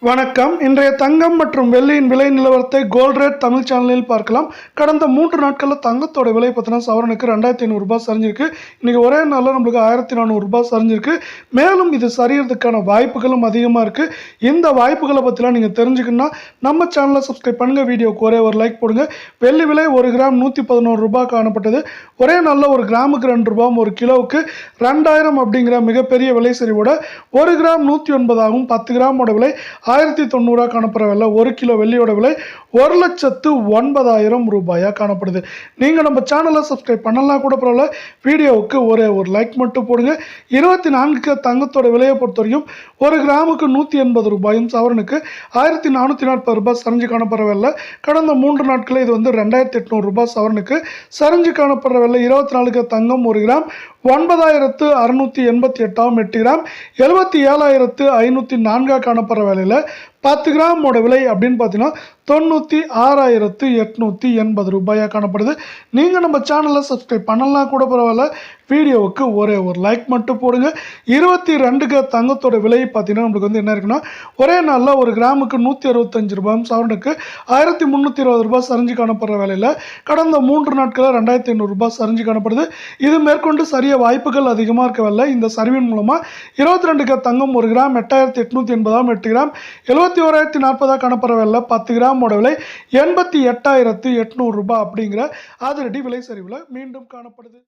வணக்கம். இன்றைய தங்கம் மற்றும் வெள்ளியின் விலை நிலவரத்தை கோல்ட் ரேட் தமிழ் சேனலில் பார்க்கலாம். கடந்த 3 நாட்களில் தங்கத்தோட விலை பார்த்தீங்கன்னா சவரனுக்கு 2500 ரூபாய் சரிஞ்சிருக்கு. இன்றைக்கி ஒரே நாளில் நம்மளுக்கு 1400 ரூபாய் சரிஞ்சிருக்கு. மேலும் இது சரியறதுக்கான வாய்ப்புகளும் அதிகமாக இருக்குது. இந்த வாய்ப்புகளை பற்றிலாம் நீங்கள் தெரிஞ்சுக்கணுன்னா நம்ம சேனலை சப்ஸ்கிரைப் பண்ணுங்கள். வீடியோக்கு ஒரே ஒரு லைக் போடுங்க. வெள்ளி விலை 1 கிராம் 111 ரூபாய் காணப்பட்டது. ஒரே நாளில் 1 கிராமுக்கு 2 ரூபாயும் 1 கிலோவுக்கு 2000 அப்படிங்கிற மிகப்பெரிய விலை சரிவோட 1 கிராம் 109 ஆகும். 10 கிராமோட விலை 1090 காணப்படுற விலை. 1 கிலோ வெள்ளியோட விலை 1,09,000 ரூபாயா காணப்படுது. நீங்கள் நம்ம சேனலை சப்ஸ்கிரைப் பண்ணலாம் கூட பரவாயில்ல, வீடியோவுக்கு ஒரே ஒரு லைக் மட்டும் போடுங்க. 24 தங்கத்தோட விலையை பொறுத்த வரைக்கும் 1 கிராமுக்கு 180 ரூபாயும் சவரனுக்கு 1440 ரூபாய் சரிஞ்சு காணப்படுற விலை. கடந்த 3 நாட்களில் இது 2800 ரூபாய் சவரனுக்கு சரிஞ்சு காணப்படுற விலை. 24 தங்கம் 1 கிராம் 9688 8 கிராம் 77,504 காணப்படுற வேலையில் 10 கிராமோட விலை அப்படின்னு பார்த்தீங்கன்னா 96,880 ரூபாயாக காணப்படுது. நீங்கள் நம்ம சேனலை சப்ஸ்கிரைப் பண்ணலாம் கூட பரவாயில்ல, வீடியோவுக்கு ஒரே ஒரு லைக் மட்டும் போடுங்க. 22 தங்கத்தோட விலை பார்த்தீங்கன்னா நம்மளுக்கு என்ன இருக்குன்னா ஒரே நாளில் 1 கிராமுக்கு 165 ரூபாயும் சவரனுக்கு 1320 ரூபாய் சரிஞ்சு காணப்படுற வேலையில் கடந்த 3 நாட்களில் 2500 ரூபாய் சரிஞ்சு காணப்படுது. இது மேற்கொண்டு சரிய வாய்ப்புகள் அதிகமாக இருக்கவில்லை. இந்த சரிவின் மூலமாக 22 தங்கம் 1 கிராம் 8880 8 கிராம் 71,040 காணப்படுற வேலை. 10 கிராமோட விலை 88,800 ரூபாய் அப்படிங்கிற அதிரடி விலை சரிவில் மீண்டும் காணப்படுது.